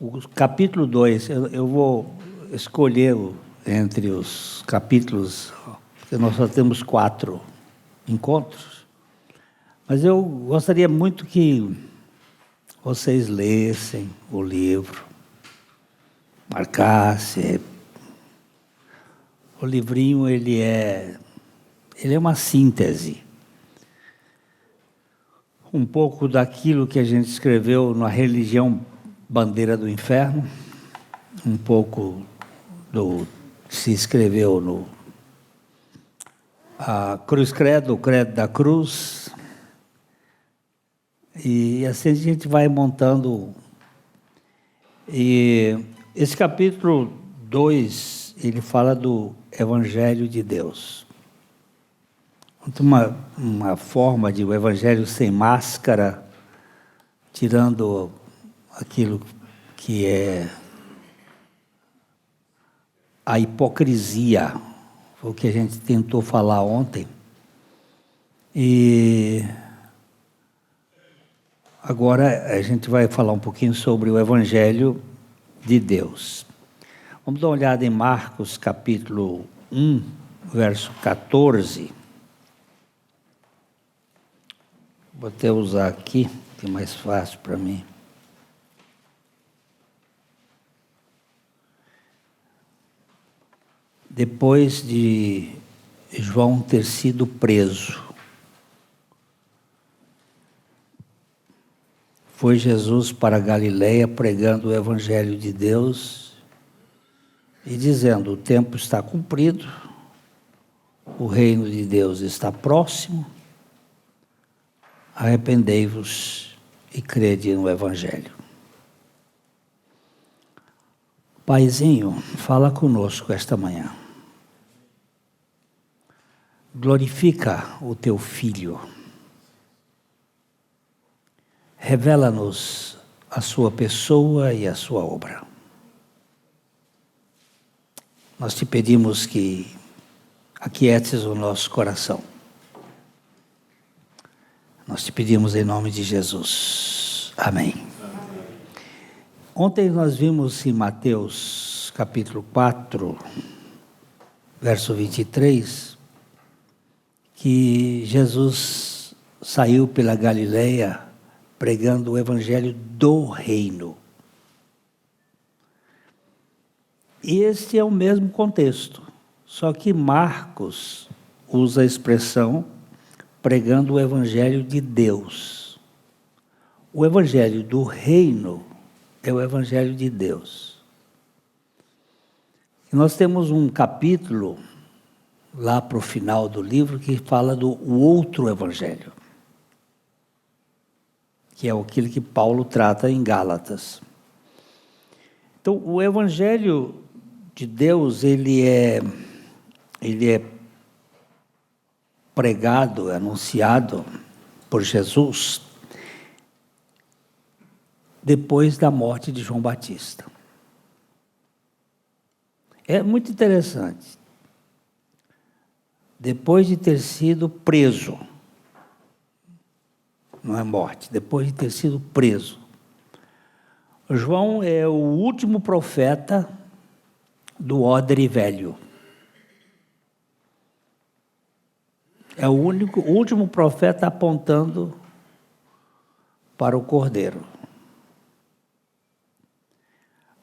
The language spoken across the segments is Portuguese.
O capítulo 2, eu vou escolher entre os capítulos, porque nós só temos 4 encontros, mas eu gostaria muito que vocês lessem o livro, marcassem. O livrinho ele é uma síntese, um pouco daquilo que a gente escreveu na Religião Bandeira do Inferno, um pouco do que se escreveu no Cruz Credo, o Credo da Cruz, e assim a gente vai montando. E esse capítulo 2, ele fala do Evangelho de Deus. Uma forma de o Evangelho sem máscara, tirando aquilo que é a hipocrisia, foi o que a gente tentou falar ontem. E agora a gente vai falar um pouquinho sobre o Evangelho de Deus. Vamos dar uma olhada em Marcos capítulo 1, verso 14. Vou até usar aqui, que é mais fácil para mim. Depois de João ter sido preso, foi Jesus para a Galileia pregando o Evangelho de Deus e dizendo: o tempo está cumprido, o reino de Deus está próximo, arrependei-vos e crede no Evangelho. Paizinho, fala conosco esta manhã. Glorifica o teu Filho. Revela-nos a sua pessoa e a sua obra. Nós te pedimos que aquietes o nosso coração. Nós te pedimos em nome de Jesus. Amém. Ontem nós vimos em Mateus capítulo 4, verso 23, que Jesus saiu pela Galileia pregando o Evangelho do Reino. E este é o mesmo contexto, só que Marcos usa a expressão pregando o Evangelho de Deus. O Evangelho do Reino é o Evangelho de Deus. E nós temos um capítulo lá para o final do livro que fala do outro Evangelho, que é aquilo que Paulo trata em Gálatas. Então, o Evangelho de Deus, ele é pregado, anunciado por Jesus depois da morte de João Batista. É muito interessante. Depois de ter sido preso, não é morte, depois de ter sido preso, João é o último profeta do odre velho. É o último profeta apontando para o Cordeiro.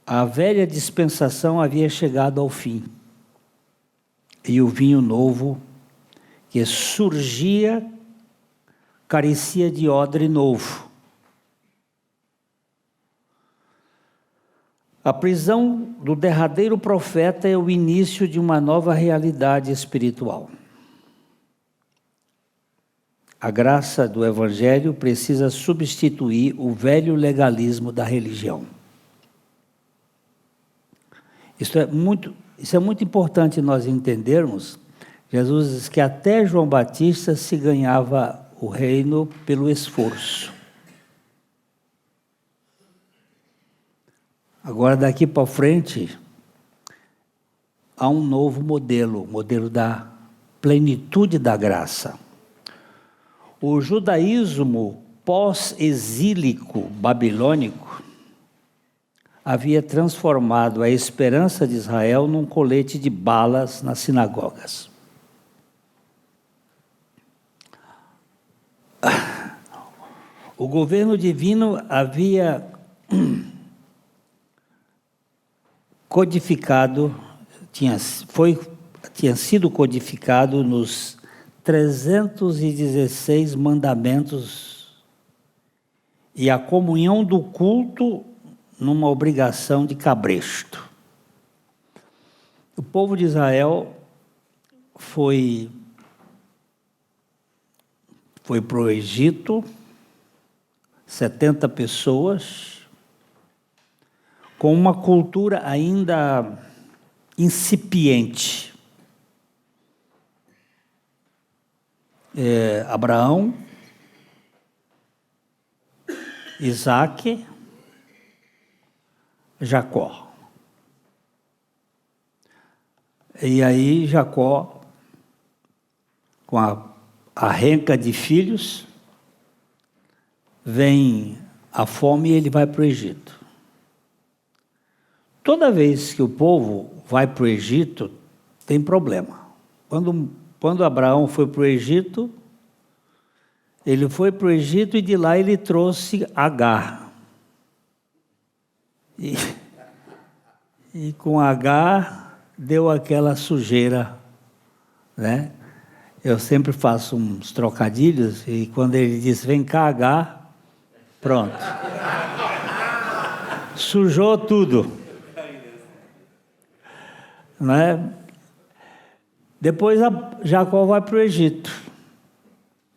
A velha dispensação havia chegado ao fim. E o vinho novo que surgia carecia de odre novo. A prisão do derradeiro profeta é o início de uma nova realidade espiritual. A graça do Evangelho precisa substituir o velho legalismo da religião. Isso é muito importante nós entendermos. Jesus diz que até João Batista se ganhava o reino pelo esforço. Agora, daqui para frente, há um novo modelo, o modelo da plenitude da graça. O judaísmo pós-exílico babilônico havia transformado a esperança de Israel num colete de balas nas sinagogas. O governo divino havia codificado, tinha sido codificado nos 316 mandamentos e a comunhão do culto numa obrigação de cabresto. O povo de Israel foi para o Egito, 70 pessoas, com uma cultura ainda incipiente. Abraão, Isaque, Jacó. E aí Jacó, com a renca de filhos, vem a fome e ele vai para o Egito. Toda vez que o povo vai para o Egito, tem problema. Quando Abraão foi para o Egito, ele foi para o Egito e de lá ele trouxe Agar. E com Agar deu aquela sujeira, né? Eu sempre faço uns trocadilhos e quando ele diz, vem cá Agar, pronto. Sujou tudo. Né? Depois Jacó vai para o Egito,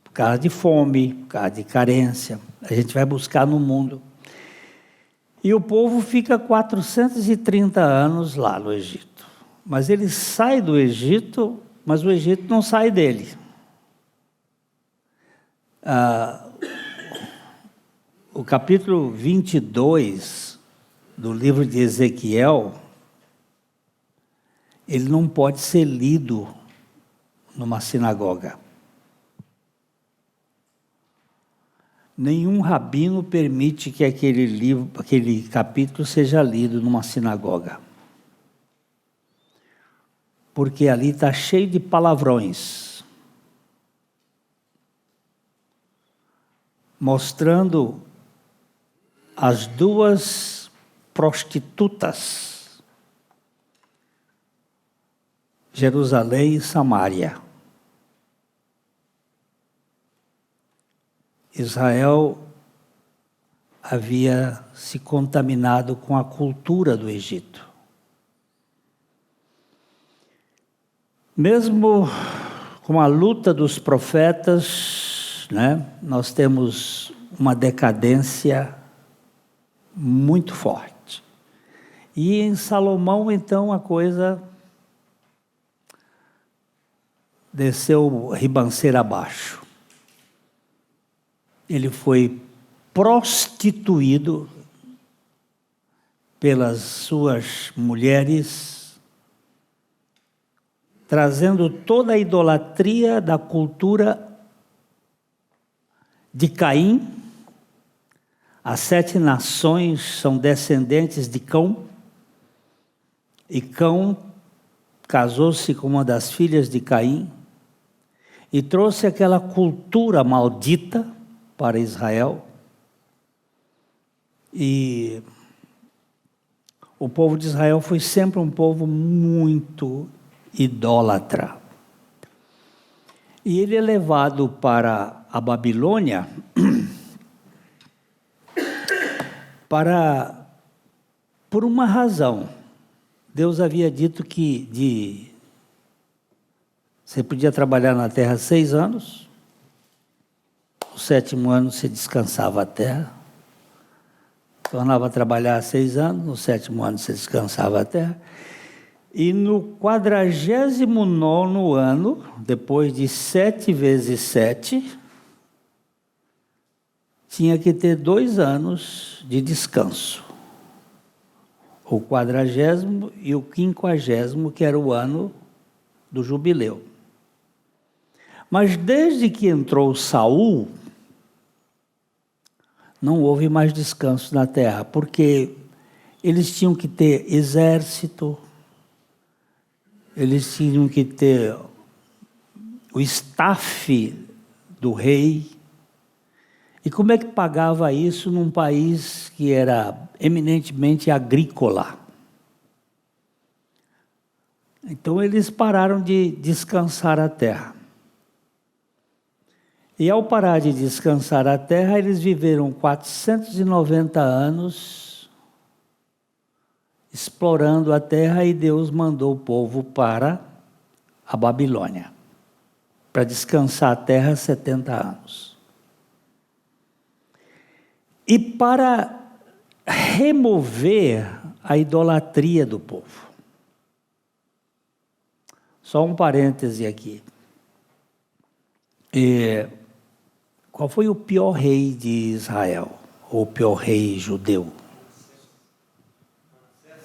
por causa de fome, por causa de carência. A gente vai buscar no mundo. E o povo fica 430 anos lá no Egito. Mas ele sai do Egito, mas o Egito não sai dele. O capítulo 22 do livro de Ezequiel, ele não pode ser lido numa sinagoga. Nenhum rabino permite que aquele capítulo seja lido numa sinagoga. Porque ali está cheio de palavrões, mostrando as duas prostitutas, Jerusalém e Samaria. Israel havia se contaminado com a cultura do Egito. Mesmo com a luta dos profetas, né, nós temos uma decadência muito forte. E em Salomão, então, a coisa desceu ribanceira abaixo. Ele foi prostituído pelas suas mulheres, trazendo toda a idolatria da cultura de Caim. As 7 nações são descendentes de Cão, e Cão casou-se com uma das filhas de Caim e trouxe aquela cultura maldita para Israel. E o povo de Israel foi sempre um povo muito idólatra. E ele é levado para a Babilônia por uma razão. Deus havia dito que você podia trabalhar na terra 6 anos, no 7º ano você descansava a terra, tornava a trabalhar 6 anos, no 7º ano você descansava a terra, e no 49º ano, depois de 7 vezes 7, tinha que ter 2 anos de descanso. O 40º e o 50º, que era o ano do jubileu. Mas desde que entrou Saul, não houve mais descanso na terra, porque eles tinham que ter exército, eles tinham que ter o staff do rei. E como é que pagava isso num país que era eminentemente agrícola? Então eles pararam de descansar a terra. E ao parar de descansar a terra, eles viveram 490 anos explorando a terra, e Deus mandou o povo para a Babilônia, para descansar a terra 70 anos. E para remover a idolatria do povo. Só um parêntese aqui. Qual foi o pior rei de Israel? Ou o pior rei judeu?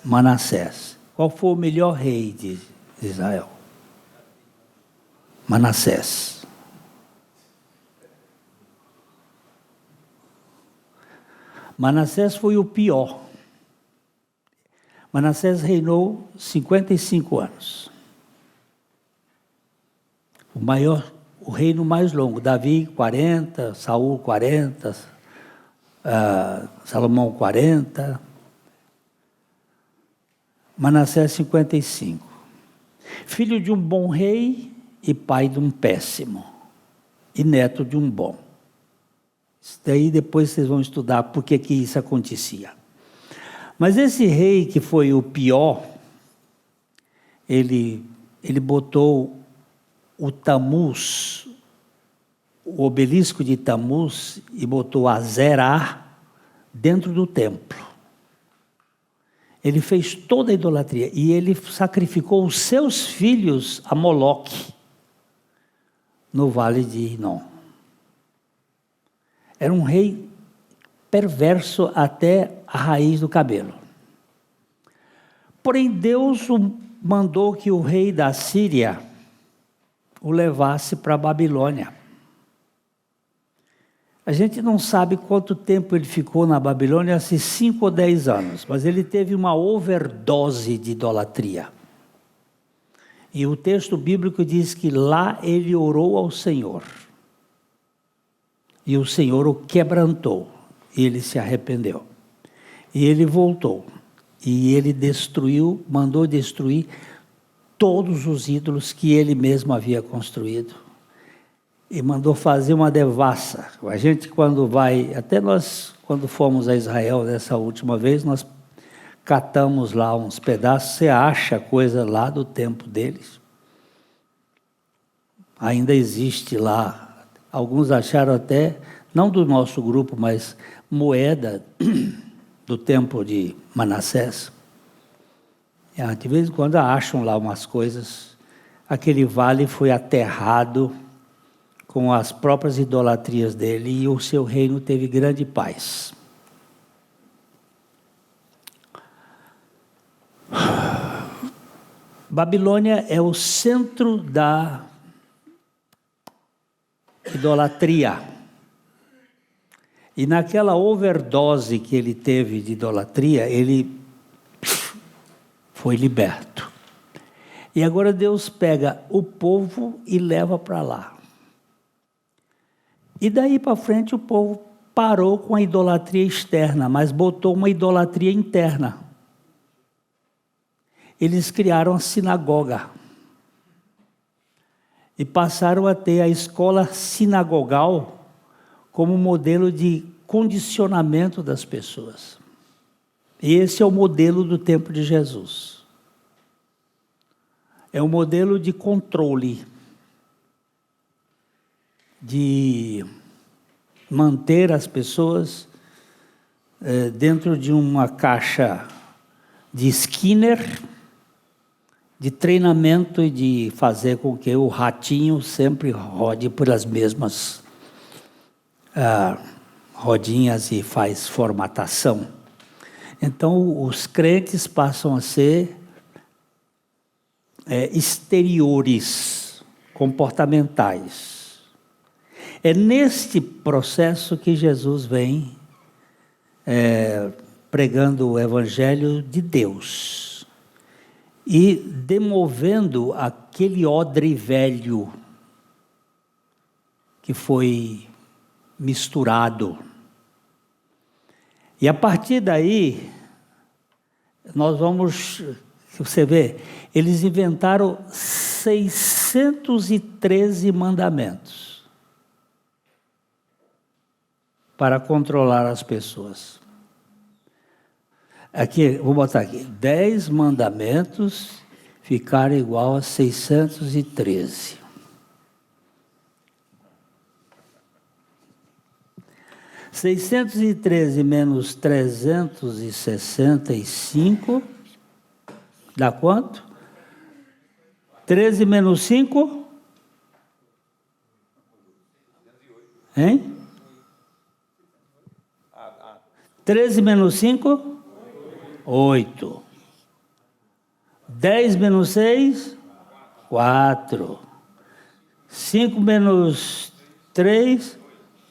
Manassés. Qual foi o melhor rei de Israel? Manassés. Manassés foi o pior. Manassés reinou 55 anos. O reino mais longo. Davi 40, Saul 40, Salomão 40, Manassés 55. Filho de um bom rei e pai de um péssimo, e neto de um bom. Isso daí depois vocês vão estudar por que isso acontecia. Mas esse rei que foi o pior, ele botou o Tamuz, o obelisco de Tamuz, e botou a Zerá dentro do templo. Ele fez toda a idolatria e ele sacrificou os seus filhos a Moloque no vale de Hinom. Era um rei perverso até a raiz do cabelo. Porém, Deus mandou que o rei da Síria o levasse para a Babilônia. A gente não sabe quanto tempo ele ficou na Babilônia, se 5 ou 10 anos, mas ele teve uma overdose de idolatria. E o texto bíblico diz que lá ele orou ao Senhor. E o Senhor o quebrantou, e ele se arrependeu. E ele voltou, e ele mandou destruir todos os ídolos que ele mesmo havia construído. E mandou fazer uma devassa. A gente quando quando fomos a Israel dessa última vez, nós catamos lá uns pedaços, você acha coisa lá do tempo deles. Ainda existe lá. Alguns acharam até, não do nosso grupo, mas moeda do tempo de Manassés. De vez em quando acham lá umas coisas. Aquele vale foi aterrado com as próprias idolatrias dele, e o seu reino teve grande paz. Babilônia é o centro da idolatria. E naquela overdose que ele teve de idolatria, ele foi liberto. E agora Deus pega o povo e leva para lá. E daí para frente o povo parou com a idolatria externa, mas botou uma idolatria interna. Eles criaram a sinagoga. E passaram a ter a escola sinagogal como modelo de condicionamento das pessoas. E esse é o modelo do tempo de Jesus. É um modelo de controle, de manter as pessoas dentro de uma caixa de Skinner, de treinamento e de fazer com que o ratinho sempre rode por as mesmas rodinhas e faz formatação. Então, os crentes passam a ser exteriores, comportamentais. É neste processo que Jesus vem pregando o Evangelho de Deus e demovendo aquele odre velho que foi misturado. E a partir daí, nós vamos, você vê, eles inventaram 613 mandamentos para controlar as pessoas. Aqui, vou botar aqui, 10 mandamentos ficaram igual a 613. 613 menos 365 dá quanto? 13 menos 5? Hein? 13 menos 5? 8. 10 menos 6? 4. 5 menos 3?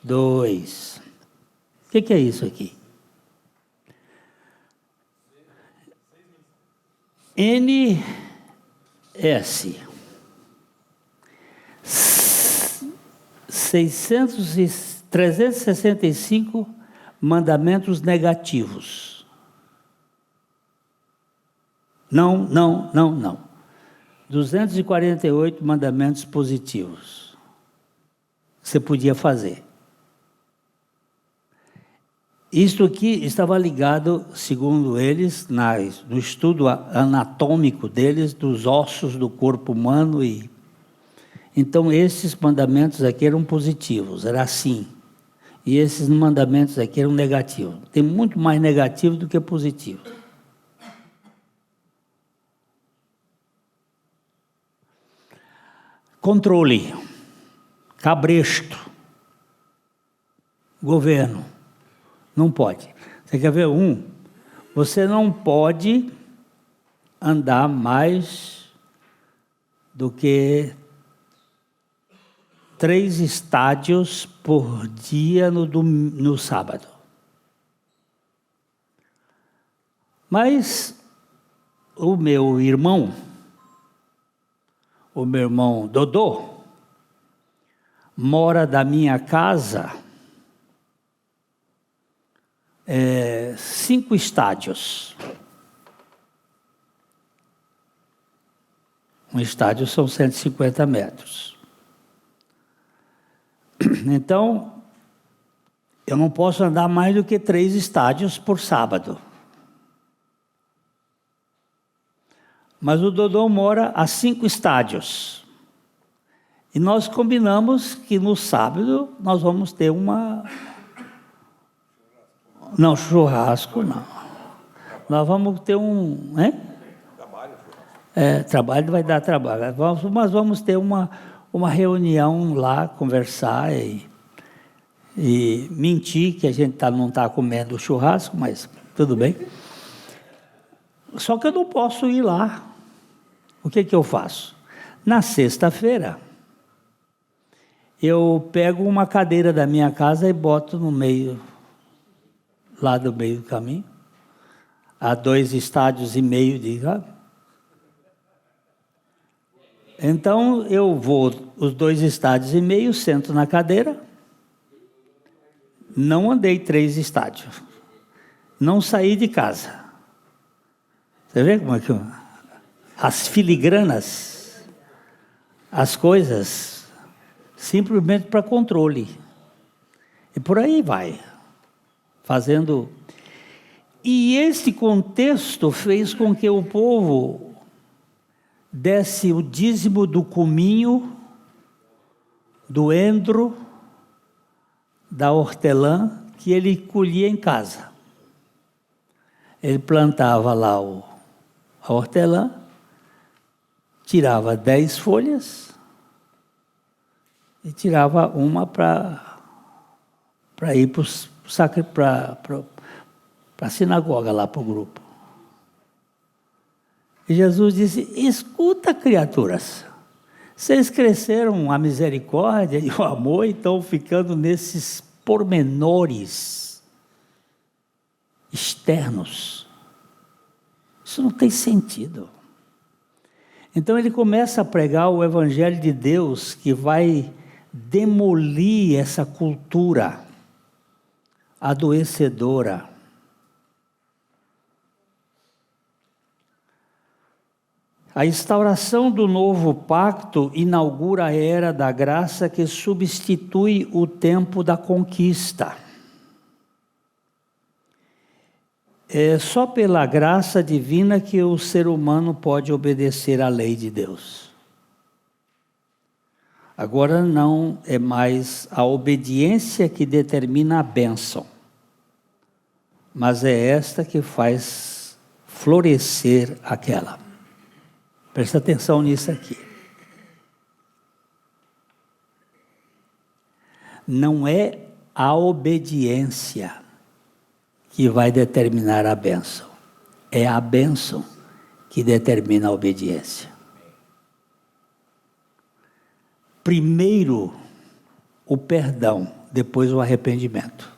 2. O que é isso aqui? NS. 365 mandamentos negativos. Não. 248 mandamentos positivos. Você podia fazer. Isto aqui estava ligado, segundo eles, no estudo anatômico deles, dos ossos do corpo humano. Então, esses mandamentos aqui eram positivos, era assim. E esses mandamentos aqui eram negativos. Tem muito mais negativo do que positivo. Controle, cabresto, governo. Não pode. Você quer ver um? Você não pode andar mais do que 3 estádios por dia no sábado. Mas o meu irmão Dodô, mora da minha casa 5 estádios. Um estádio são 150 metros. Então, eu não posso andar mais do que 3 estádios por sábado. Mas o Dodô mora a 5 estádios. E nós combinamos que no sábado nós vamos ter Não, churrasco não. Nós vamos ter trabalho vai dar trabalho. Mas vamos ter uma reunião lá, conversar e mentir que a gente não está comendo churrasco, mas tudo bem. Só que eu não posso ir lá. O que eu faço? Na sexta-feira, eu pego uma cadeira da minha casa e boto no meio, lá do meio do caminho, a 2 estádios e meio de cá. Então, eu vou os 2 estádios e meio, sento na cadeira, não andei 3 estádios, não saí de casa. Você vê como é que as filigranas, as coisas, simplesmente para controle. E por aí vai, fazendo. E esse contexto fez com que o povo desse o dízimo do cominho, do endro, da hortelã, que ele colhia em casa. Ele plantava lá a hortelã, tirava 10 folhas e tirava uma para ir para a sinagoga, lá para o grupo. E Jesus disse: escuta, criaturas, vocês cresceram a misericórdia e o amor e estão ficando nesses pormenores. externos. Isso não tem sentido. Então ele começa a pregar o Evangelho de Deus que vai demolir essa cultura adoecedora. A instauração do novo pacto inaugura a era da graça que substitui o tempo da conquista. É só pela graça divina que o ser humano pode obedecer à lei de Deus. Agora não é mais a obediência que determina a bênção, mas é esta que faz florescer aquela. Presta atenção nisso aqui. Não é a obediência que vai determinar a bênção. É a bênção que determina a obediência. Primeiro o perdão, depois o arrependimento.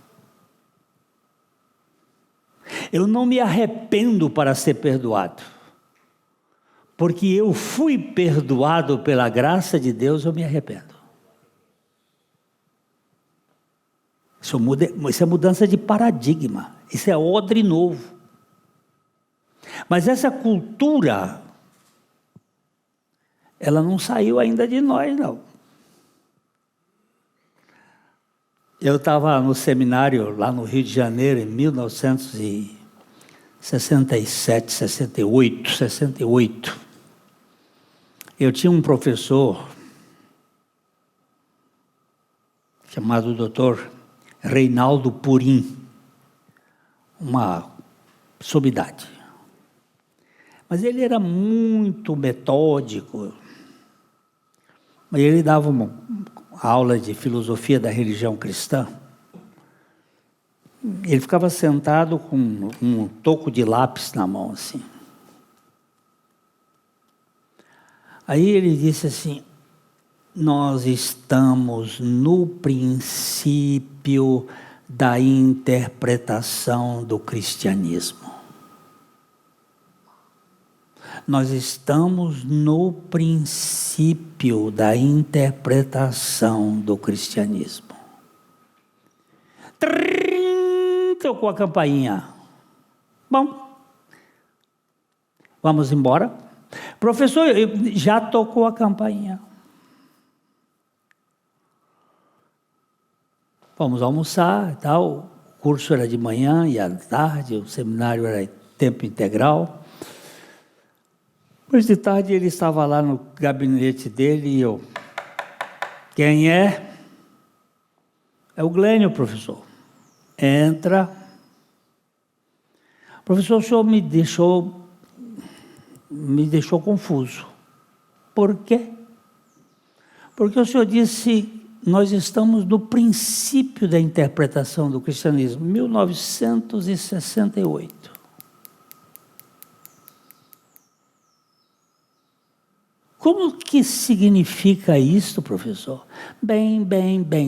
Eu não me arrependo para ser perdoado. Porque eu fui perdoado pela graça de Deus, eu me arrependo. Isso é mudança de paradigma. Isso é odre novo. Mas essa cultura, ela não saiu ainda de nós, não. Eu estava no seminário lá no Rio de Janeiro, em 1967, 68. Eu tinha um professor chamado Dr. Reinaldo Purim, uma sumidade. Mas ele era muito metódico. Mas ele dava uma aula de filosofia da religião cristã. Ele ficava sentado com um toco de lápis na mão, assim. Aí ele disse assim: nós estamos no princípio da interpretação do cristianismo. Nós estamos no princípio da interpretação do cristianismo. Tocou a campainha. Bom, vamos embora. Professor, já tocou a campainha. Vamos almoçar e tal. O curso era de manhã e à tarde, o seminário era tempo integral. Depois de tarde ele estava lá no gabinete dele e eu... Quem é? É o Glênio, professor. Entra. Professor, o senhor me deixou confuso. Por quê? Porque o senhor disse... Nós estamos no princípio da interpretação do cristianismo, 1968. Como que significa isso, professor? Bem.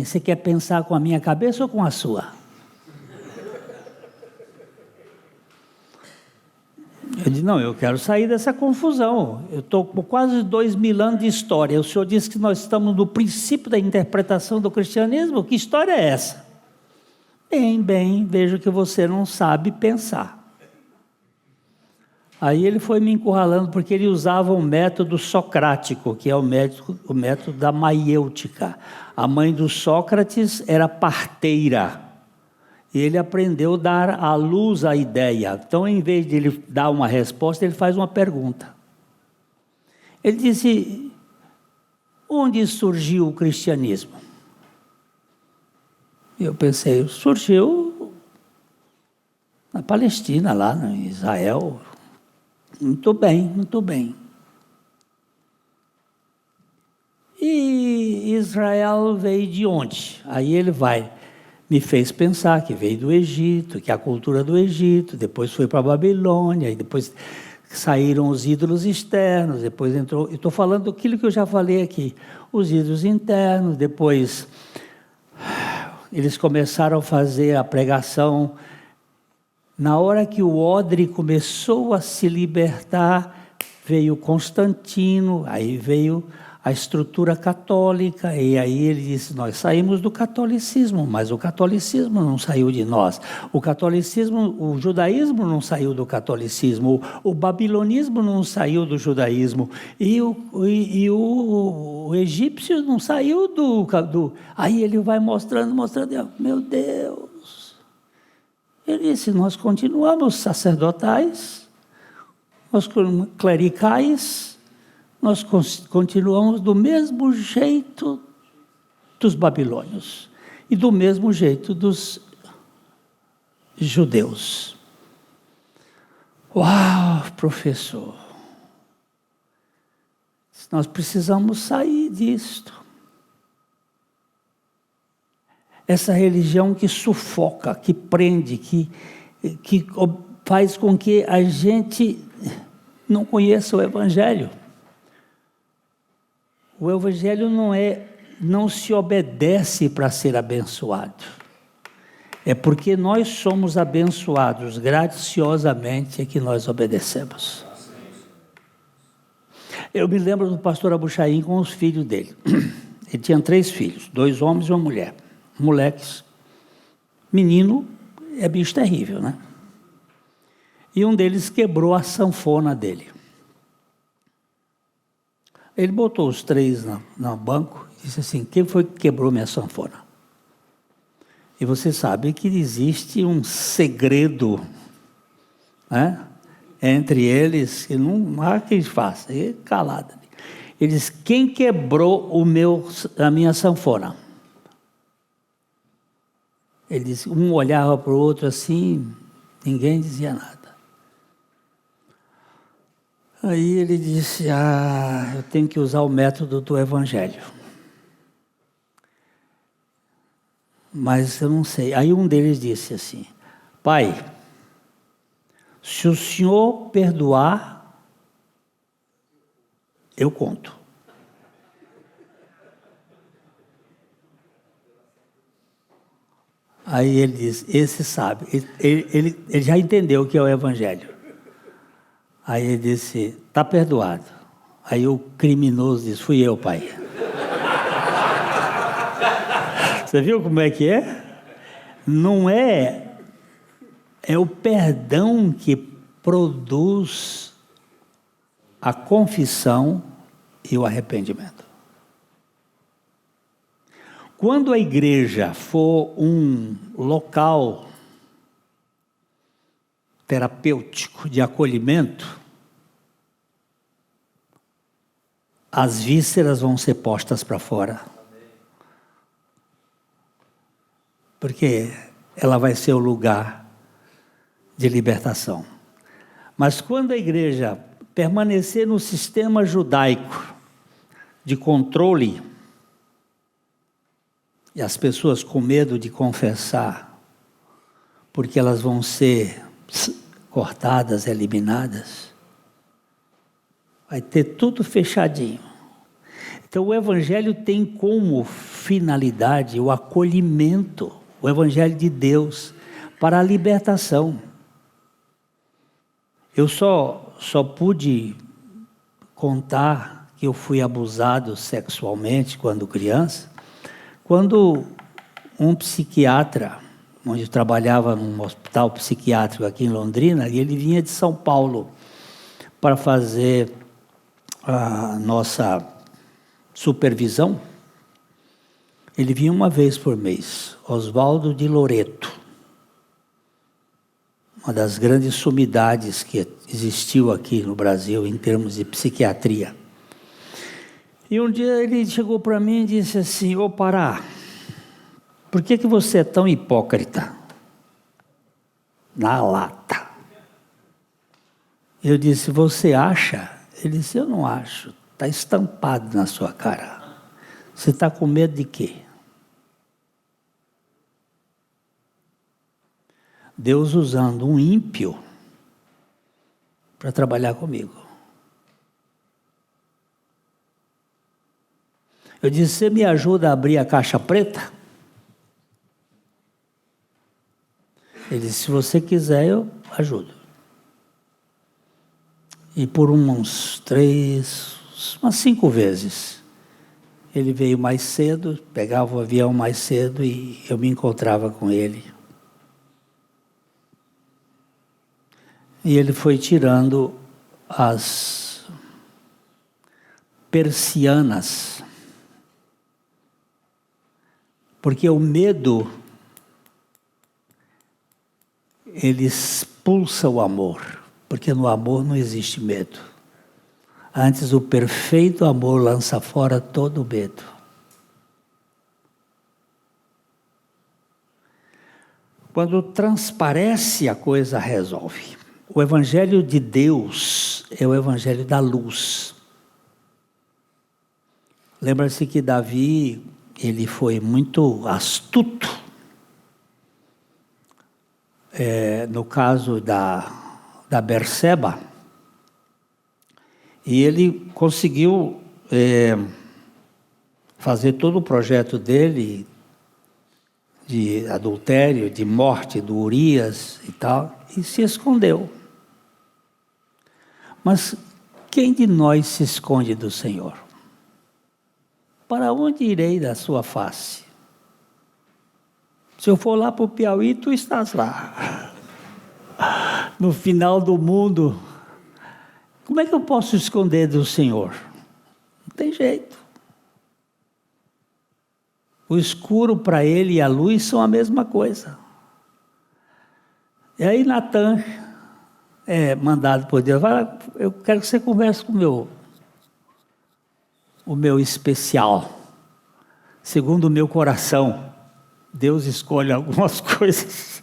Você quer pensar com a minha cabeça ou com a sua? Eu disse, não, eu quero sair dessa confusão. Eu estou com quase 2000 anos de história. O senhor disse que nós estamos no princípio da interpretação do cristianismo. Que história é essa? Bem, vejo que você não sabe pensar. Aí ele foi me encurralando, porque ele usava um método socrático, que é o método da maiêutica. A mãe do Sócrates era parteira. E ele aprendeu a dar à luz a ideia. Então, em vez de ele dar uma resposta, ele faz uma pergunta. Ele disse, onde surgiu o cristianismo? Eu pensei, surgiu na Palestina, lá em Israel. Muito bem. E Israel veio de onde? Aí ele me fez pensar que veio do Egito, que é a cultura do Egito, depois foi para a Babilônia, e depois saíram os ídolos externos, depois entrou... Estou falando daquilo que eu já falei aqui, os ídolos internos, depois eles começaram a fazer a pregação Na hora que o odre começou a se libertar, veio Constantino, aí veio a estrutura católica, e aí ele disse, nós saímos do catolicismo, mas o catolicismo não saiu de nós. O catolicismo, o judaísmo não saiu do catolicismo, o babilonismo não saiu do judaísmo, e o egípcio não saiu do... Aí ele vai mostrando, meu Deus. Ele disse, nós continuamos sacerdotais, nós clericais, nós continuamos do mesmo jeito dos babilônios e do mesmo jeito dos judeus. Uau, professor! Nós precisamos sair disto. Essa religião que sufoca, que prende, que faz com que a gente não conheça o Evangelho. O Evangelho não se obedece para ser abençoado. É porque nós somos abençoados graciosamente é que nós obedecemos. Eu me lembro do pastor Abuchaim com os filhos dele. Ele tinha 3 filhos, 2 homens e uma mulher. Moleques. Menino é bicho terrível, né? E um deles quebrou a sanfona dele. Ele botou os 3 no banco e disse assim, quem foi que quebrou minha sanfona? E você sabe que existe um segredo, né, entre eles, que não há quem faça, é calado. Ele disse, quem quebrou a minha sanfona? Ele disse, um olhava para o outro assim, ninguém dizia nada. Aí ele disse, eu tenho que usar o método do Evangelho. Mas eu não sei. Aí um deles disse assim, pai, se o senhor perdoar, eu conto. Aí ele disse, esse sabe, ele já entendeu o que é o Evangelho. Aí ele disse, está perdoado. Aí o criminoso disse, fui eu, pai. Você viu como é que é? Não é o perdão que produz a confissão e o arrependimento. Quando a igreja for um local terapêutico de acolhimento, as vísceras vão ser postas para fora. Porque ela vai ser o lugar de libertação. Mas quando a igreja permanecer no sistema judaico de controle, e as pessoas com medo de confessar, porque elas vão ser cortadas, eliminadas, vai ter tudo fechadinho. Então o Evangelho tem como finalidade o acolhimento, o Evangelho de Deus, para a libertação. Eu só pude contar que eu fui abusado sexualmente quando criança, quando um psiquiatra, onde eu trabalhava num hospital psiquiátrico aqui em Londrina, e ele vinha de São Paulo para fazer a nossa supervisão. Ele vinha uma vez por mês, Oswaldo de Loreto, uma das grandes sumidades que existiu aqui no Brasil em termos de psiquiatria. E um dia ele chegou para mim e disse assim, ô Pará, por que você é tão hipócrita? Na lata. Eu disse, você acha? Ele disse, eu não acho, está estampado na sua cara. Você está com medo de quê? Deus usando um ímpio para trabalhar comigo. Eu disse, você me ajuda a abrir a caixa preta? Ele disse, se você quiser, eu ajudo. E por umas 5 vezes, ele veio mais cedo, pegava o avião mais cedo e eu me encontrava com ele. E ele foi tirando as persianas, porque o medo, ele expulsa o amor, porque no amor não existe medo. Antes, o perfeito amor lança fora todo medo. Quando transparece, a coisa resolve. O Evangelho de Deus é o Evangelho da luz. Lembra-se que Davi, ele foi muito astuto. No caso da Berseba, e ele conseguiu fazer todo o projeto dele de adultério, de morte do Urias e tal, e se escondeu. Mas quem de nós se esconde do Senhor? Para onde irei da sua face? Se eu for lá para o Piauí, tu estás lá. No final do mundo, como é que eu posso esconder do Senhor? Não tem jeito. O escuro para ele e a luz são a mesma coisa. E aí Natan é mandado por Deus, vai, eu quero que você converse com o meu especial, segundo o meu coração. Deus escolhe algumas coisas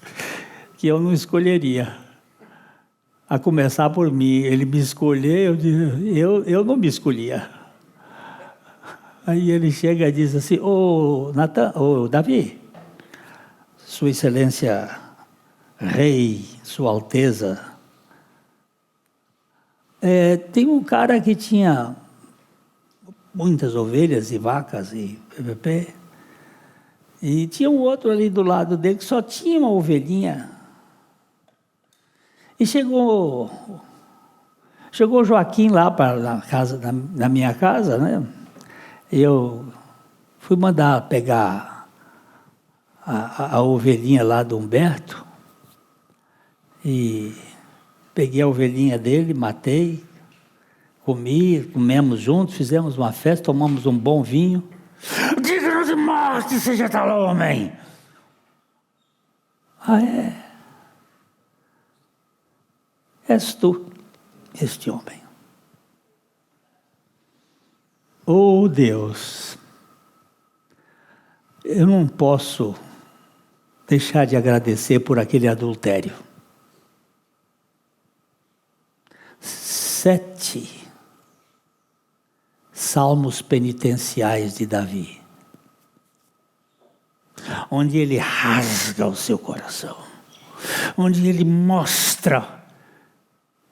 que eu não escolheria. A começar por mim, ele me escolher, eu não me escolhia. Aí ele chega e diz assim, Davi, Sua Excelência, Rei, Sua Alteza, tem um cara que tinha muitas ovelhas e vacas e ppp, e tinha um outro ali do lado dele que só tinha uma ovelhinha. E chegou Joaquim lá na minha casa, né? Eu fui mandar pegar a ovelhinha lá do Humberto e peguei a ovelhinha dele, matei, comemos juntos, fizemos uma festa, tomamos um bom vinho. Digno de morte seja tal homem! És tu, este homem. Oh Deus, eu não posso deixar de agradecer por aquele adultério. 7 salmos penitenciais de Davi, onde ele rasga o seu coração, onde ele mostra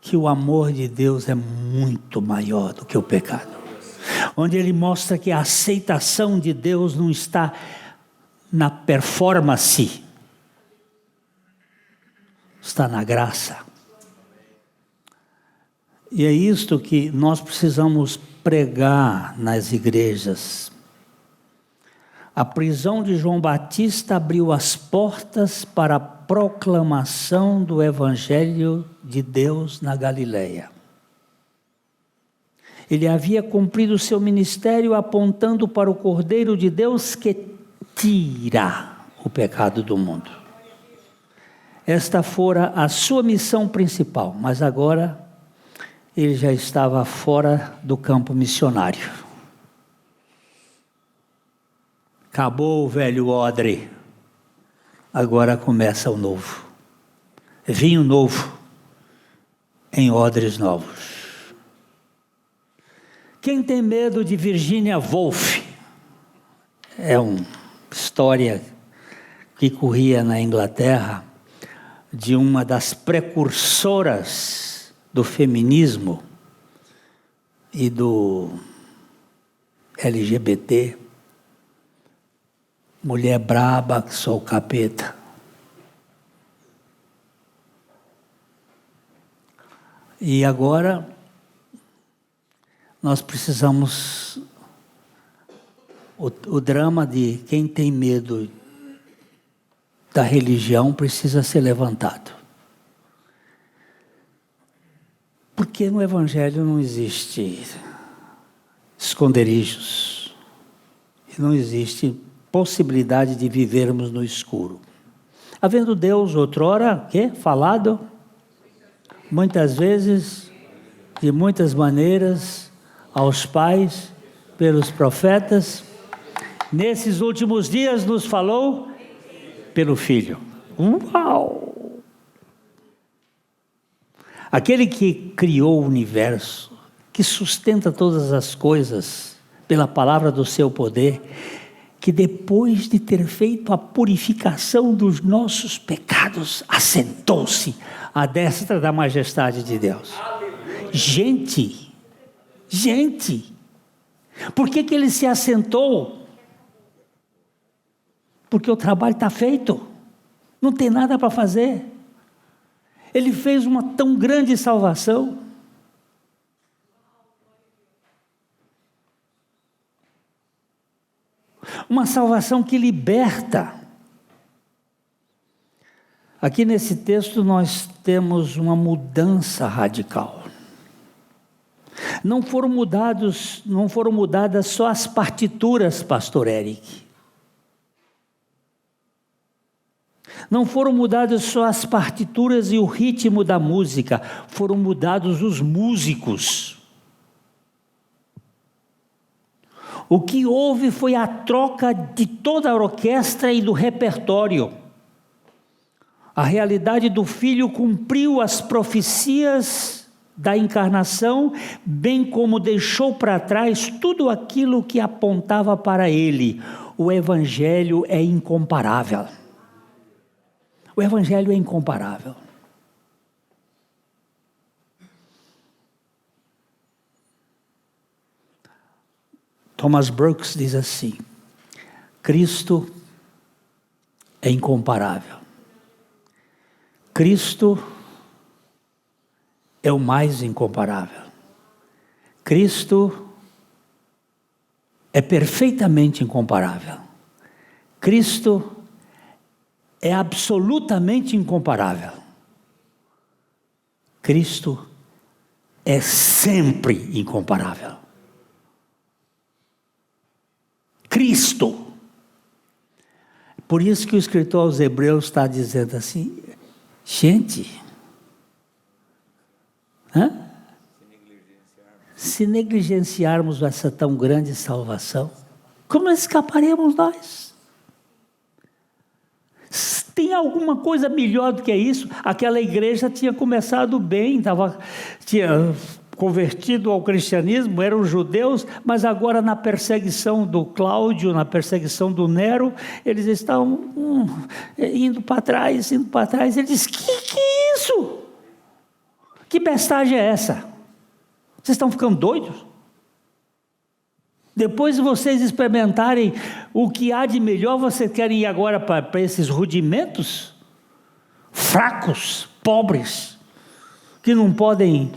que o amor de Deus é muito maior do que o pecado. Onde ele mostra que a aceitação de Deus não está na performance, está na graça. E é isto que nós precisamos pregar nas igrejas. A prisão de João Batista abriu as portas para a proclamação do Evangelho de Deus na Galileia. Ele havia cumprido o seu ministério apontando para o Cordeiro de Deus que tira o pecado do mundo. Esta fora a sua missão principal, mas agora ele já estava fora do campo missionário. Acabou o velho odre, agora começa o novo. Vinho novo em odres novos. Quem tem medo de Virginia Woolf? É uma história que corria na Inglaterra de uma das precursoras do feminismo e do LGBT. Mulher braba que só o capeta. E agora nós precisamos, o drama de quem tem medo da religião precisa ser levantado. Porque no Evangelho não existe esconderijos, não existe possibilidade de vivermos no escuro. Havendo Deus outrora, falado, muitas vezes, de muitas maneiras, aos pais, pelos profetas, nesses últimos dias nos falou pelo Filho. Uau! Aquele que criou o universo, que sustenta todas as coisas pela palavra do seu poder, que depois de ter feito a purificação dos nossos pecados, assentou-se à destra da majestade de Deus. Gente, por que ele se assentou? Porque o trabalho está feito, não tem nada para fazer. Ele fez uma tão grande salvação. Uma salvação que liberta. Aqui nesse texto nós temos uma mudança radical. Não foram mudadas só as partituras, pastor Eric. Não foram mudadas só as partituras e o ritmo da música, foram mudados os músicos. O que houve foi a troca de toda a orquestra e do repertório. A realidade do Filho cumpriu as profecias da encarnação, bem como deixou para trás tudo aquilo que apontava para ele. O Evangelho é incomparável. O Evangelho é incomparável. Thomas Brooks diz assim: Cristo é incomparável. Cristo é o mais incomparável. Cristo é perfeitamente incomparável. Cristo é absolutamente incomparável. Cristo é sempre incomparável. Cristo. Por isso que o escritor aos Hebreus está dizendo assim, gente, se negligenciarmos essa tão grande salvação, como escaparemos nós? Tem alguma coisa melhor do que isso? Aquela igreja tinha começado bem, tinha convertido ao cristianismo, eram judeus, mas agora na perseguição do Cláudio, na perseguição do Nero, eles estão indo para trás. Ele diz, que é isso? Que bestagem é essa? Vocês estão ficando doidos? Depois de vocês experimentarem o que há de melhor, vocês querem ir agora para esses rudimentos? Fracos, pobres, que não podem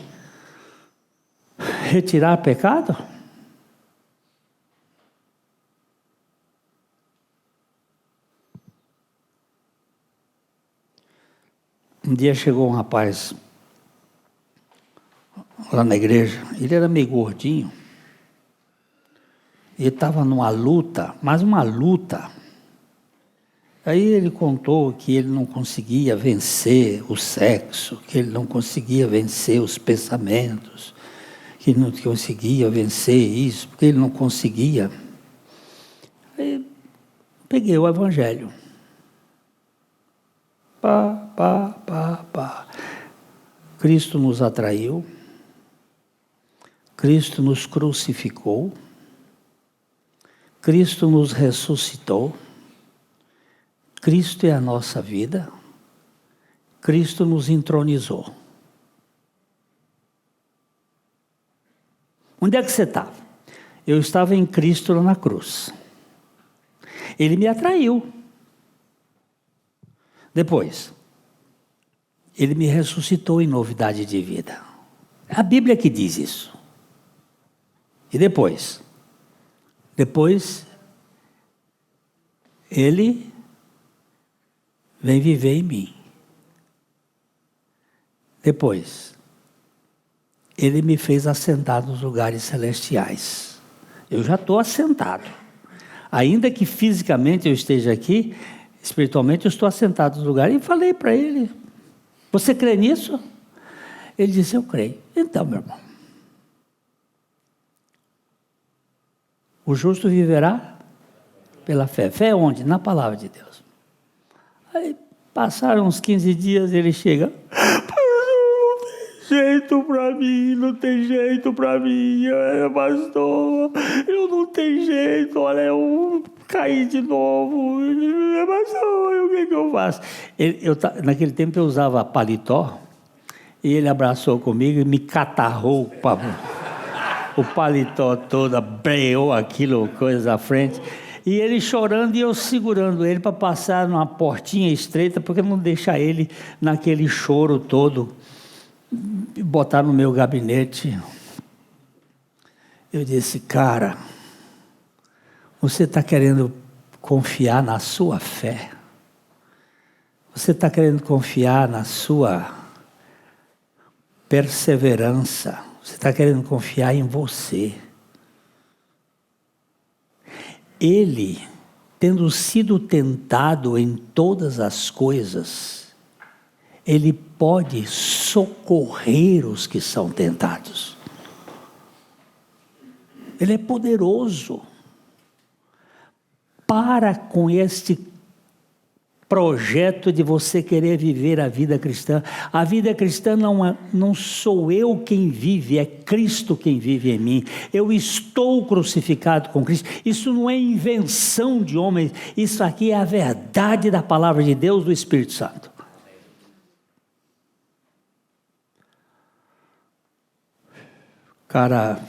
retirar pecado? Um dia chegou um rapaz lá na igreja, ele era meio gordinho, ele estava numa luta, mas uma luta. Aí ele contou que ele não conseguia vencer o sexo, que ele não conseguia vencer os pensamentos, que ele não conseguia vencer isso, porque ele não conseguia. Aí peguei o Evangelho. Cristo nos atraiu, Cristo nos crucificou, Cristo nos ressuscitou, Cristo é a nossa vida, Cristo nos entronizou. Onde é que você estava? Eu estava em Cristo lá na cruz. Ele me atraiu. Depois, Ele me ressuscitou em novidade de vida. A Bíblia que diz isso. E depois? Depois, ele vem viver em mim. Depois, ele me fez assentar nos lugares celestiais. Eu já estou assentado. Ainda que fisicamente eu esteja aqui, espiritualmente eu estou assentado nos lugares. E falei para ele, você crê nisso? Ele disse, eu creio. Então, meu irmão, o justo viverá pela fé. Fé onde? Na palavra de Deus. Aí passaram uns 15 dias, ele chega, jeito para mim, não tem jeito para mim, pastor, eu não tenho jeito, olha, eu caí de novo, pastor, o que eu faço? Naquele tempo eu usava paletó, e ele abraçou comigo e me catarrou o paletó todo, breou aquilo, coisa à frente, e ele chorando e eu segurando ele para passar numa portinha estreita, porque não deixar ele naquele choro todo, botar no meu gabinete. Eu disse, cara, você está querendo confiar na sua fé? Você está querendo confiar na sua perseverança? Você está querendo confiar em você? Ele, tendo sido tentado em todas as coisas, ele pode socorrer os que são tentados. Ele é poderoso. Para com este projeto de você querer viver a vida cristã. A vida cristã não sou eu quem vive, é Cristo quem vive em mim. Eu estou crucificado com Cristo. Isso não é invenção de homens, isso aqui é a verdade da palavra de Deus, do Espírito Santo. Cara,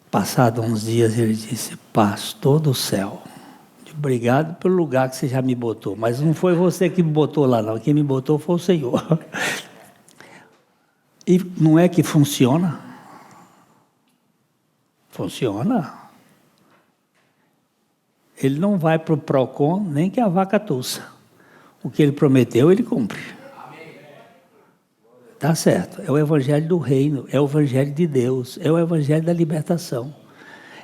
passado uns dias ele disse, pastor do céu, obrigado pelo lugar que você já me botou, mas não foi você que me botou lá não, quem me botou foi o Senhor. E não é que funciona? Funciona. Ele não vai para o PROCON nem que a vaca tussa. O que ele prometeu, ele cumpre. Tá certo, é o evangelho do reino, é o evangelho de Deus, é o evangelho da libertação.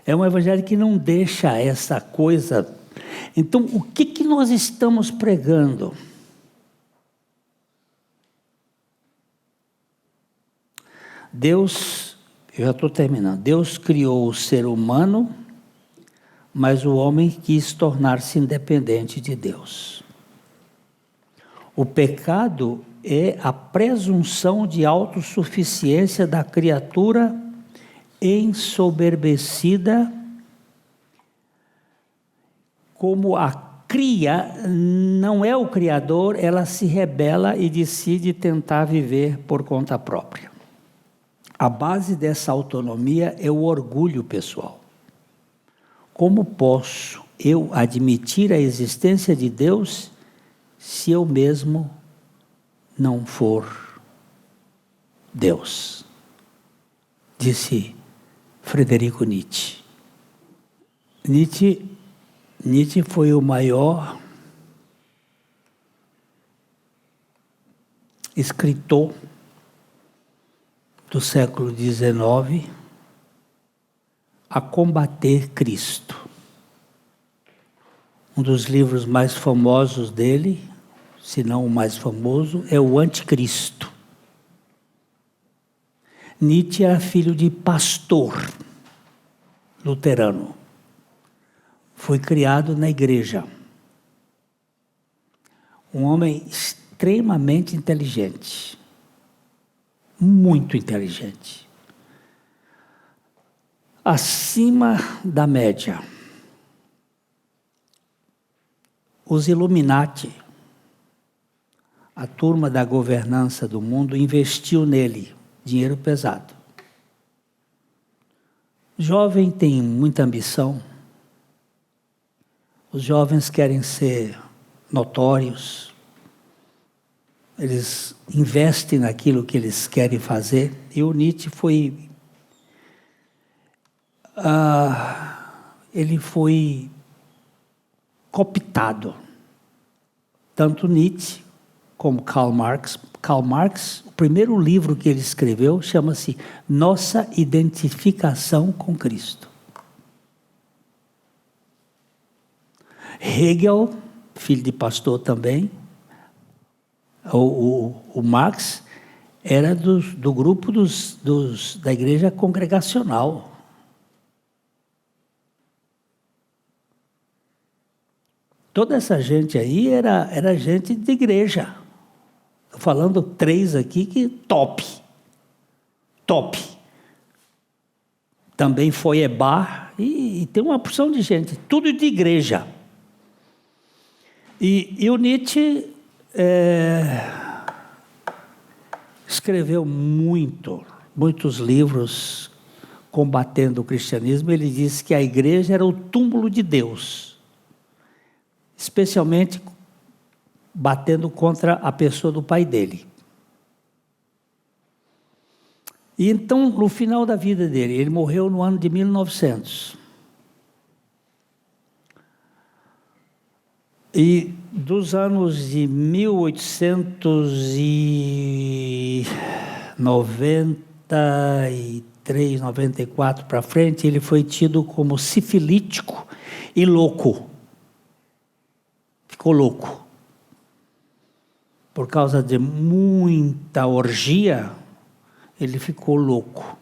É um evangelho que não deixa essa coisa. Então, o que nós estamos pregando? Deus, eu já estou terminando, Deus criou o ser humano, mas o homem quis tornar-se independente de Deus. O pecado é a presunção de autossuficiência da criatura ensoberbecida, como a cria não é o Criador, ela se rebela e decide tentar viver por conta própria. A base dessa autonomia é o orgulho pessoal. Como posso eu admitir a existência de Deus se eu mesmo não for Deus? Disse Frederico Nietzsche. Nietzsche foi o maior escritor do século XIX a combater Cristo. Um dos livros mais famosos dele, se não o mais famoso, é o Anticristo. Nietzsche era filho de pastor luterano. Foi criado na igreja. Um homem extremamente inteligente. Muito inteligente. Acima da média. Os Illuminati, a turma da governança do mundo, investiu nele dinheiro pesado. Jovem tem muita ambição. Os jovens querem ser notórios. eles investem naquilo que eles querem fazer. E o Nietzsche ele foi cooptado. Tanto Nietzsche como Karl Marx. Karl Marx, o primeiro livro que ele escreveu chama-se Nossa Identificação com Cristo. Hegel, filho de pastor também, o Marx era do grupo da igreja congregacional. Toda essa gente aí era gente de igreja. Estou falando 3 aqui que top. Também Feuerbach e tem uma porção de gente, tudo de igreja. E o Nietzsche escreveu muitos livros combatendo o cristianismo. Ele disse que a igreja era o túmulo de Deus, especialmente batendo contra a pessoa do pai dele. E então, no final da vida dele, ele morreu no ano de 1900. E dos anos de 1893, 94 para frente, ele foi tido como sifilítico e louco. Ficou louco. Por causa de muita orgia, ele ficou louco.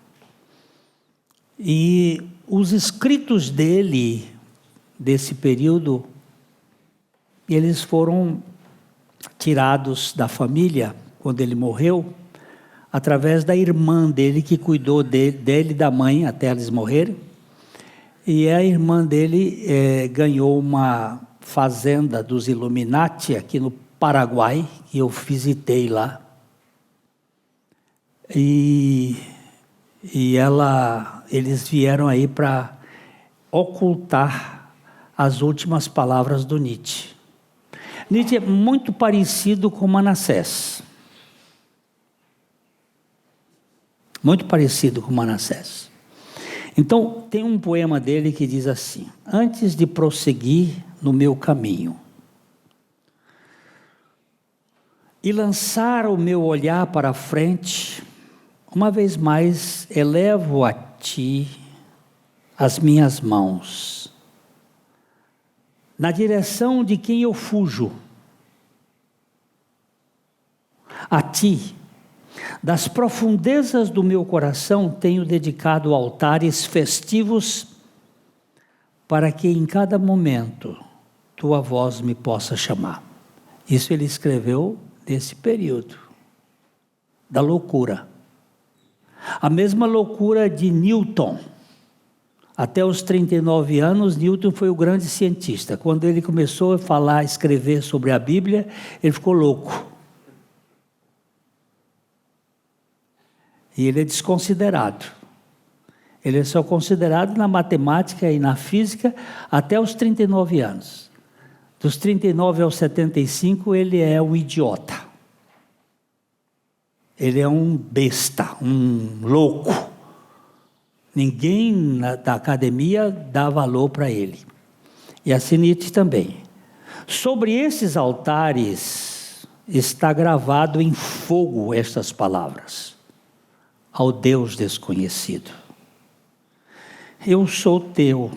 E os escritos dele, desse período, eles foram tirados da família, quando ele morreu, através da irmã dele, que cuidou dele e da mãe, até eles morrerem. E a irmã dele ganhou uma fazenda dos Illuminati, aqui no Paraguai, que eu visitei lá. E eles vieram aí para ocultar as últimas palavras do Nietzsche. Nietzsche é muito parecido com Manassés. Muito parecido com Manassés. Então, tem um poema dele que diz assim: antes de prosseguir no meu caminho e lançar o meu olhar para a frente, uma vez mais elevo a ti as minhas mãos, na direção de quem eu fujo. A ti, das profundezas do meu coração, tenho dedicado altares festivos, para que em cada momento tua voz me possa chamar. Isso ele escreveu nesse período da loucura. A mesma loucura de Newton. Até os 39 anos, Newton foi o grande cientista. Quando ele começou a falar, escrever sobre a Bíblia, ele ficou louco. E ele é desconsiderado. Ele é só considerado na matemática e na física até os 39 anos. Dos 39 aos 75, ele é um idiota. Ele é um besta, um louco. Ninguém da academia dá valor para ele. E assim Nietzsche também. Sobre esses altares está gravado em fogo estas palavras: ao Deus desconhecido. Eu sou teu,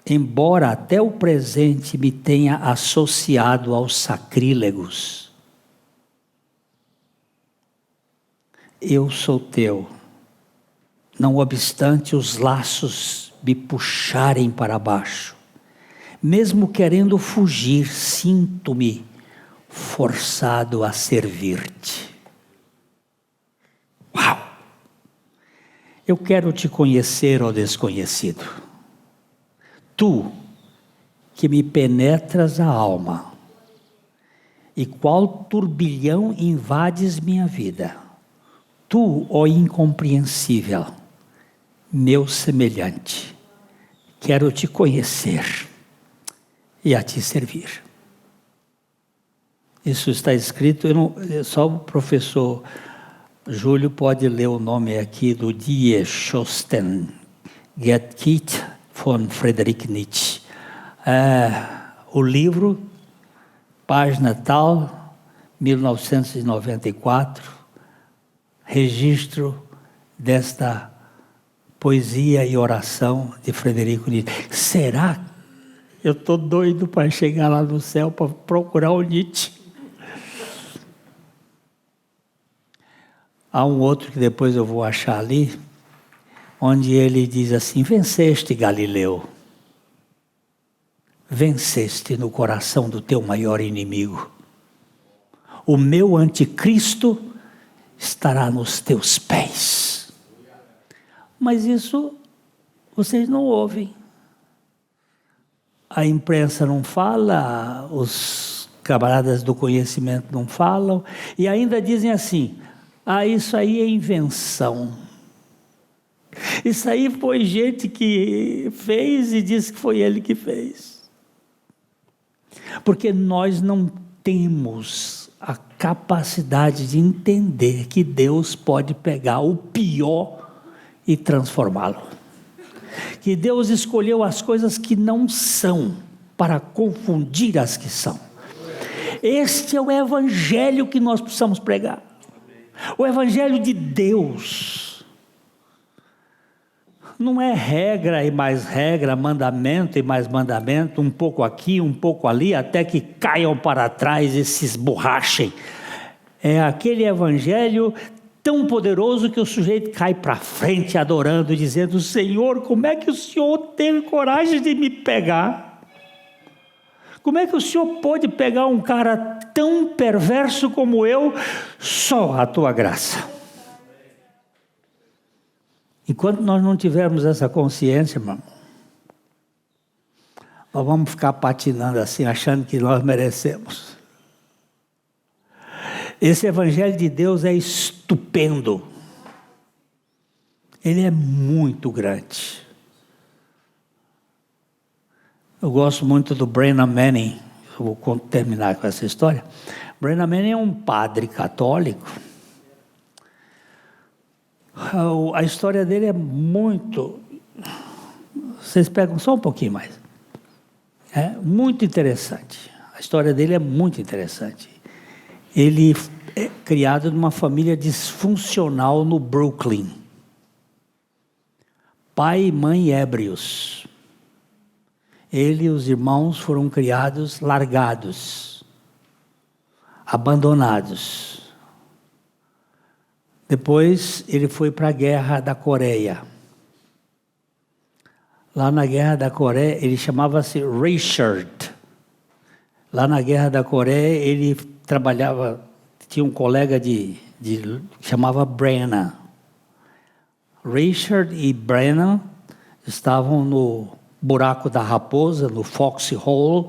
embora até o presente me tenha associado aos sacrílegos. Eu sou teu, não obstante os laços me puxarem para baixo. Mesmo querendo fugir, sinto-me forçado a servir-te. Uau! Eu quero te conhecer, ó desconhecido. Tu, que me penetras a alma, e qual turbilhão invades minha vida. Tu, ó incompreensível, meu semelhante, quero te conhecer e a te servir. Isso está escrito, só o professor Júlio pode ler o nome aqui do Die Schosten Getkeit von Friedrich Nietzsche. O livro, página tal, 1994, registro desta poesia e oração de Frederico Nietzsche. Será? Eu estou doido para chegar lá no céu para procurar o Nietzsche. Há um outro que depois eu vou achar ali, onde ele diz assim: venceste, Galileu. Venceste no coração do teu maior inimigo. O meu anticristo estará nos teus pés. Mas isso vocês não ouvem. A imprensa não fala, os camaradas do conhecimento não falam, e ainda dizem assim: isso aí é invenção. Isso aí foi gente que fez e disse que foi ele que fez. Porque nós não temos a capacidade de entender que Deus pode pegar o pior e transformá-lo. Que Deus escolheu as coisas que não são para confundir as que são. Este é o evangelho que nós precisamos pregar. O evangelho de Deus não é regra e mais regra, mandamento e mais mandamento, um pouco aqui, um pouco ali, até que caiam para trás e se esborrachem. É aquele evangelho tão poderoso que o sujeito cai para frente adorando, dizendo: Senhor, como é que o Senhor teve coragem de me pegar? Como é que o Senhor pôde pegar um cara tão perverso como eu? Só a tua graça. Enquanto nós não tivermos essa consciência, irmão, nós vamos ficar patinando assim, achando que nós merecemos. Esse evangelho de Deus é estupendo. Ele é muito grande. Eu gosto muito do Brennan Manning. Eu vou terminar com essa história. Brennan Manning é um padre católico. A história dele é muito... Vocês pegam só um pouquinho mais. É muito interessante. A história dele é muito interessante. Ele é criado numa família disfuncional no Brooklyn. Pai e mãe ébrios. Ele e os irmãos foram criados largados, abandonados. Depois ele foi para a Guerra da Coreia. Lá na Guerra da Coreia, ele chamava-se Richard. Lá na Guerra da Coreia, ele trabalhava, tinha um colega que chamava Brennan. Richard e Brennan estavam no buraco da raposa, no foxhole,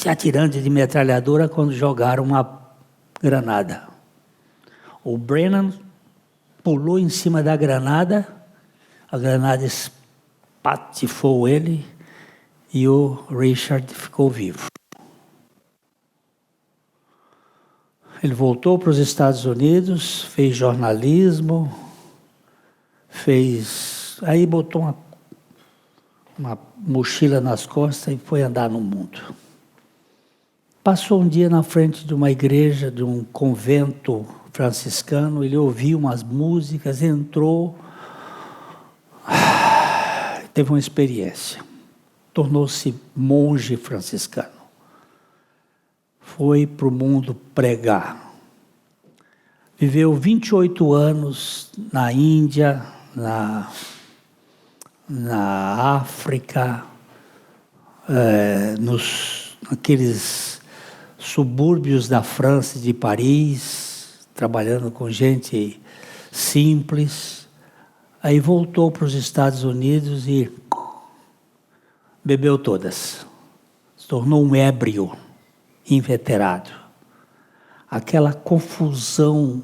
atirando de metralhadora quando jogaram uma granada. O Brennan pulou em cima da granada, a granada espatifou ele e o Richard ficou vivo. Ele voltou para os Estados Unidos, fez jornalismo, aí botou uma mochila nas costas e foi andar no mundo. Passou um dia na frente de uma igreja, de um convento franciscano, ele ouviu umas músicas, entrou, teve uma experiência, tornou-se monge franciscano. Foi para o mundo pregar. Viveu 28 anos na Índia, na África, naqueles subúrbios da França, de Paris, trabalhando com gente simples. Aí voltou para os Estados Unidos e bebeu todas. Se tornou um ébrio inveterado. Aquela confusão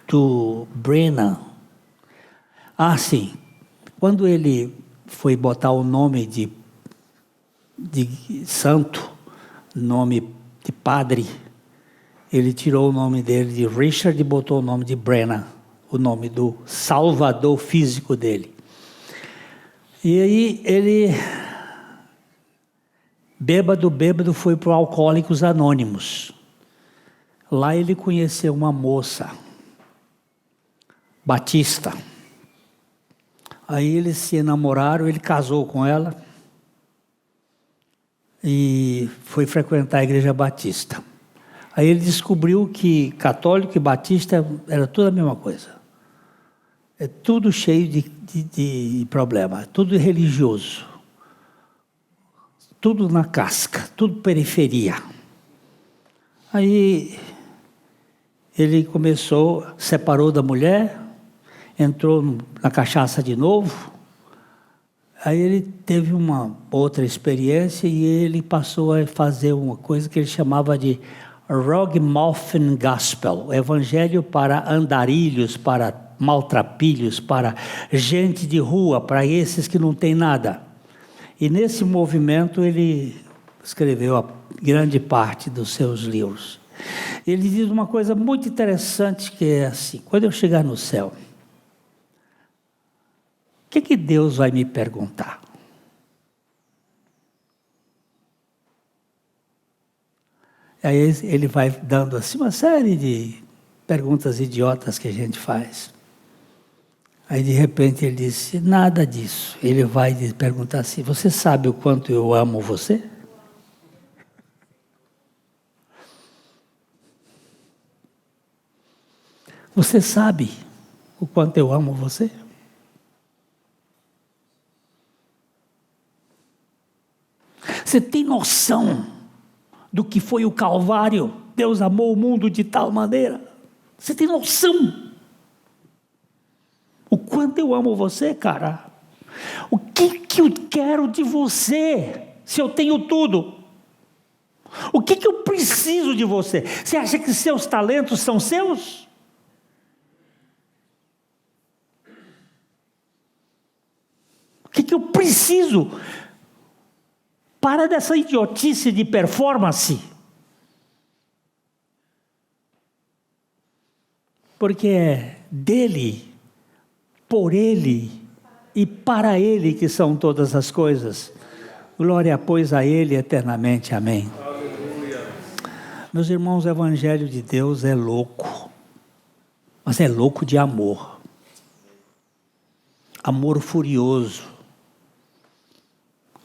do Brennan. Sim. Quando ele foi botar o nome de santo, nome de padre, ele tirou o nome dele de Richard e botou o nome de Brennan, o nome do salvador físico dele. E aí ele, bêbado, foi para o Alcoólicos Anônimos. Lá ele conheceu uma moça, Batista. Aí eles se enamoraram, ele casou com ela e foi frequentar a igreja batista. Aí ele descobriu que católico e batista era tudo a mesma coisa. É tudo cheio de problema, tudo religioso. Tudo na casca, tudo periferia. Aí ele separou da mulher, entrou na cachaça de novo. Aí ele teve uma outra experiência e ele passou a fazer uma coisa que ele chamava de Ragamuffin Gospel, evangelho para andarilhos, para maltrapilhos, para gente de rua, para esses que não têm nada. E nesse movimento ele escreveu a grande parte dos seus livros. Ele diz uma coisa muito interessante que é assim: quando eu chegar no céu, o que Deus vai me perguntar? Aí ele vai dando assim uma série de perguntas idiotas que a gente faz. Aí de repente ele disse: nada disso. Ele vai perguntar assim: você sabe o quanto eu amo você? Você sabe o quanto eu amo você? Você tem noção do que foi o Calvário? Deus amou o mundo de tal maneira. Você tem noção? O quanto eu amo você, cara? O que eu quero de você, se eu tenho tudo? O que eu preciso de você? Você acha que seus talentos são seus? O que eu preciso? Para dessa idiotice de performance. Porque é dele, por ele e para ele que são todas as coisas. Glória, pois, a ele eternamente. Amém. Aleluia. Meus irmãos, o evangelho de Deus é louco. Mas é louco de amor. Amor furioso.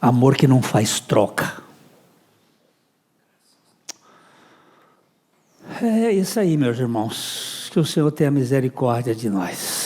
Amor que não faz troca. É isso aí, meus irmãos. Que o Senhor tenha misericórdia de nós.